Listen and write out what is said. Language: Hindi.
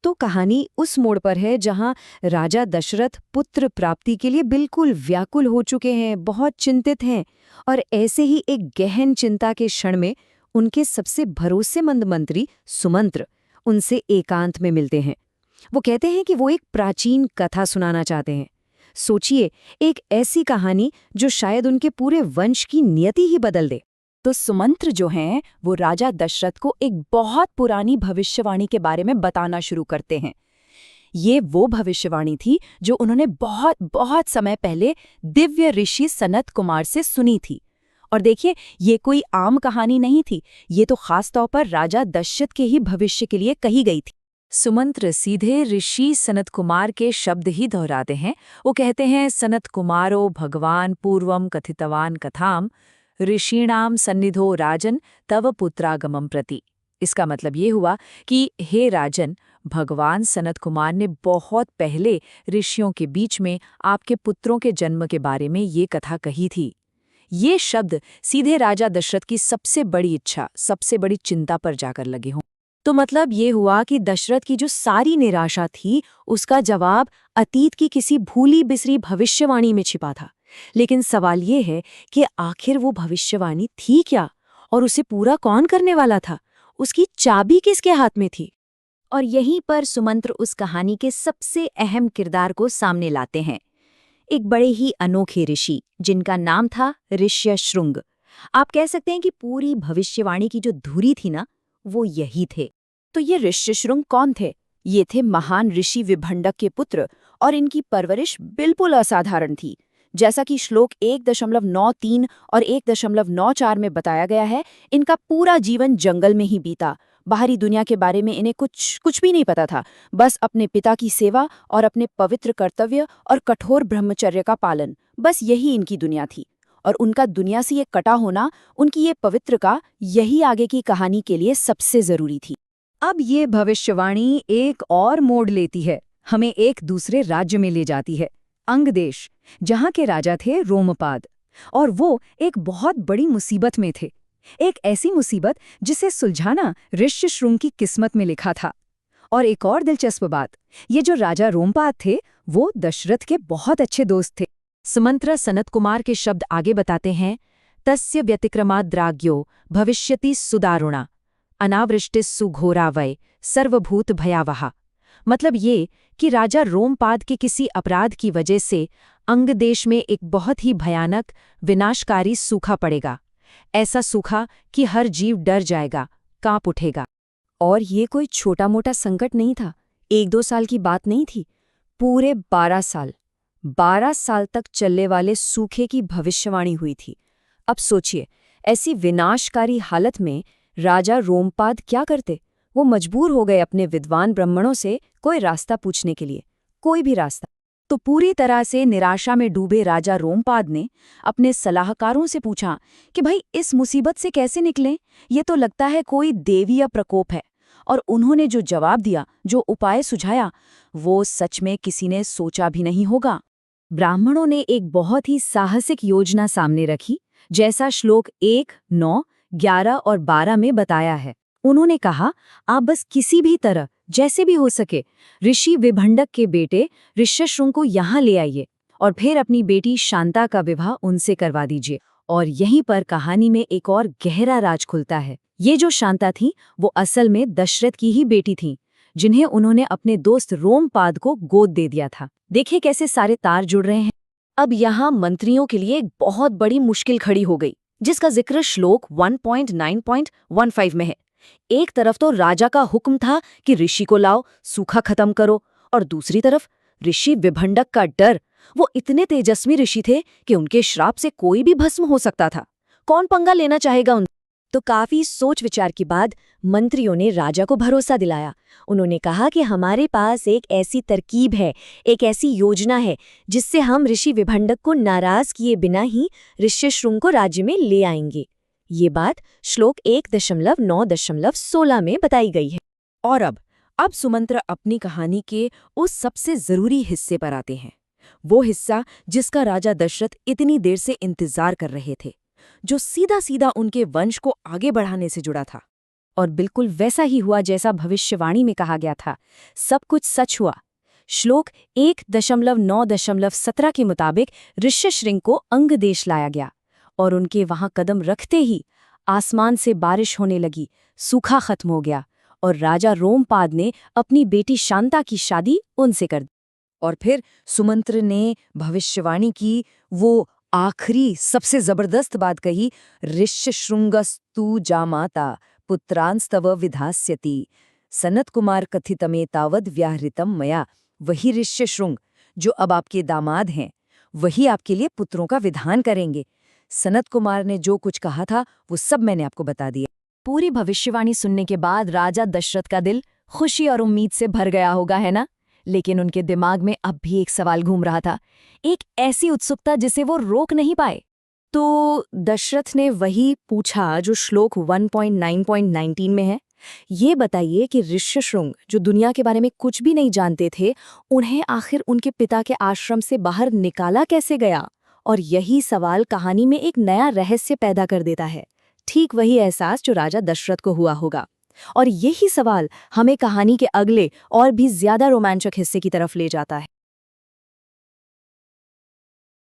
तो कहानी उस मोड़ पर है जहां राजा दशरथ पुत्र प्राप्ति के लिए बिल्कुल व्याकुल हो चुके हैं, बहुत चिंतित हैं। और ऐसे ही एक गहन चिंता के क्षण में उनके सबसे भरोसेमंद मंत्री सुमंत्र उनसे एकांत में मिलते हैं। वो कहते हैं कि वो एक प्राचीन कथा सुनाना चाहते हैं। सोचिए, एक ऐसी कहानी जो शायद उनके पूरे वंश की नियति ही बदल दे। तो सुमंत्र जो हैं वो राजा दशरथ को एक बहुत पुरानी भविष्यवाणी के बारे में बताना शुरू करते हैं। ये वो भविष्यवाणी थी जो उन्होंने बहुत बहुत समय पहले दिव्य ऋषि सनत कुमार से सुनी थी। और देखिए, ये कोई आम कहानी नहीं थी, ये तो खास तौर पर राजा दशरथ के ही भविष्य के लिए कही गई थी। सुमंत्र सीधे ऋषि सनत कुमार के शब्द ही दोहराते हैं। वो कहते हैं, सनत कुमारो भगवान पूर्वम कथितवान कथाम ऋषीणाम सन्निधो राजन तव पुत्रागमम प्रति। इसका मतलब ये हुआ कि हे राजन, भगवान सनत कुमार ने बहुत पहले ऋषियों के बीच में आपके पुत्रों के जन्म के बारे में ये कथा कही थी। ये शब्द सीधे राजा दशरथ की सबसे बड़ी इच्छा, सबसे बड़ी चिंता पर जाकर लगे हों। तो मतलब ये हुआ कि दशरथ की जो सारी निराशा थी, उसका जवाब अतीत की किसी भूली बिसरी भविष्यवाणी में छिपा था। लेकिन सवाल ये है कि आखिर वो भविष्यवाणी थी क्या, और उसे पूरा कौन करने वाला था? उसकी चाबी किसके हाथ में थी? और यहीं पर सुमंत्र उस कहानी के सबसे अहम किरदार को सामने लाते हैं। एक बड़े ही अनोखे ऋषि जिनका नाम था ऋष्यशृंग। आप कह सकते हैं कि पूरी भविष्यवाणी की जो धुरी थी ना, वो यही थे। तो ये ऋष्यशृंग कौन थे? ये थे महान ऋषि विभंडक के पुत्र, और इनकी परवरिश बिल्कुल असाधारण थी। जैसा कि श्लोक 1.93 और 1.94 में बताया गया है, इनका पूरा जीवन जंगल में ही बीता। बाहरी दुनिया के बारे में इन्हें कुछ भी नहीं पता था। बस अपने पिता की सेवा और अपने पवित्र कर्तव्य और कठोर ब्रह्मचर्य का पालन, बस यही इनकी दुनिया थी। और उनका दुनिया से ये कटा होना, उनकी ये पवित्रता, यही आगे की कहानी के लिए सबसे जरूरी थी। अब ये भविष्यवाणी एक और मोड़ लेती है, हमें एक दूसरे राज्य में ले जाती है, अंग देश, जहाँ के राजा थे रोमपाद। और वो एक बहुत बड़ी मुसीबत में थे, एक ऐसी मुसीबत जिसे सुलझाना ऋष्यशृंग की किस्मत में लिखा था। और एक और दिलचस्प बात, ये जो राजा रोमपाद थे, वो दशरथ के बहुत अच्छे दोस्त थे। सुमंत्र सनत कुमार के शब्द आगे बताते हैं, तस्य व्यतिक्रमाद्राज्ञो भविष्यति सुदारुणा अनावृष्टिस्सु घोरावय सर्वभूत भयावहा। मतलब ये कि राजा रोमपाद के किसी अपराध की वजह से अंग देश में एक बहुत ही भयानक विनाशकारी सूखा पड़ेगा। ऐसा सूखा कि हर जीव डर जाएगा, कांप उठेगा। और ये कोई छोटा मोटा संकट नहीं था, 1-2 साल की बात नहीं थी, पूरे 12 साल तक चलने वाले सूखे की भविष्यवाणी हुई थी। अब सोचिए, ऐसी विनाशकारी हालत में राजा रोमपाद क्या करते? वो मजबूर हो गए अपने विद्वान ब्राह्मणों से कोई रास्ता पूछने के लिए, कोई भी रास्ता। तो पूरी तरह से निराशा में डूबे राजा रोमपाद ने अपने सलाहकारों से पूछा कि भाई, इस मुसीबत से कैसे निकलें? ये तो लगता है कोई देवीय प्रकोप है। और उन्होंने जो जवाब दिया, जो उपाय सुझाया, वो सच में किसी ने सोचा भी नहीं होगा। ब्राह्मणों ने एक बहुत ही साहसिक योजना सामने रखी, जैसा श्लोक 1, 9, 11 और 12 में बताया है। उन्होंने कहा, आप बस किसी भी तरह, जैसे भी हो सके, ऋषि विभंडक के बेटे ऋष्यशृंग को यहाँ ले आइए और फिर अपनी बेटी शांता का विवाह उनसे करवा दीजिए। और यहीं पर कहानी में एक और गहरा राज खुलता है। ये जो शांता थी, वो असल में दशरथ की ही बेटी थी, जिन्हें उन्होंने अपने दोस्त रोमपाद को गोद दे दिया था। देखिए कैसे सारे तार जुड़ रहे हैं। अब यहाँ मंत्रियों के लिए एक बहुत बड़ी मुश्किल खड़ी हो गई, जिसका जिक्र श्लोक 1.9.15 में है। एक तरफ तो राजा का हुक्म था कि ऋषि को लाओ, सूखा खत्म करो, और दूसरी तरफ ऋषि विभंडक का डर। वो इतने तेजस्वी ऋषि थे कि उनके श्राप से कोई भी भस्म हो सकता था। कौन पंगा लेना चाहेगा उन? तो काफी सोच विचार के बाद मंत्रियों ने राजा को भरोसा दिलाया। उन्होंने कहा कि हमारे पास एक ऐसी तरकीब है, एक ऐसी योजना है, जिससे हम ऋषि विभंडक को नाराज किए बिना ही ऋष्यशृंग को राज्य में ले आएंगे। ये बात श्लोक 1.9.16 में बताई गई है। और अब सुमंत्र अपनी कहानी के उस सबसे जरूरी हिस्से पर आते हैं, वो हिस्सा जिसका राजा दशरथ इतनी देर से इंतजार कर रहे थे, जो सीधा सीधा उनके वंश को आगे बढ़ाने से जुड़ा था। और बिल्कुल वैसा ही हुआ जैसा भविष्यवाणी में कहा गया था। सब कुछ सच हुआ। श्लोक 1.9.17 के मुताबिक ऋष्यशृंग को अंग देश लाया गया और उनके वहां कदम रखते ही आसमान से बारिश होने लगी, सूखा खत्म हो गया और राजा रोमपाद ने अपनी बेटी शांता की शादी उनसे कर दी। और फिर सुमंत्र ने भविष्यवाणी की, वो आखिरी सबसे जबरदस्त बात कही, ऋष्यशृंगस्तु जामाता पुत्रांस्तव विधास्यति सनत कुमार कथितमे तावद व्याहृतम मया। वही ऋष्यशृंग जो अब आपके दामाद हैं, वही आपके लिए पुत्रों का विधान करेंगे। सनत कुमार ने जो कुछ कहा था वो सब मैंने आपको बता दिया। पूरी भविष्यवाणी सुनने के बाद राजा दशरथ का दिल खुशी और उम्मीद से भर गया होगा, है ना? लेकिन उनके दिमाग में अब भी एक सवाल घूम रहा था, एक ऐसी उत्सुकता जिसे वो रोक नहीं पाए। तो दशरथ ने वही पूछा जो श्लोक 1.9.19 में है। ये बताइए कि ऋष्यशृंग, जो दुनिया के बारे में कुछ भी नहीं जानते थे, उन्हें आखिर उनके पिता के आश्रम से बाहर निकाला कैसे गया? और यही सवाल कहानी में एक नया रहस्य पैदा कर देता है, ठीक वही एहसास जो राजा दशरथ को हुआ होगा। और यही सवाल हमें कहानी के अगले और भी ज्यादा रोमांचक हिस्से की तरफ ले जाता है।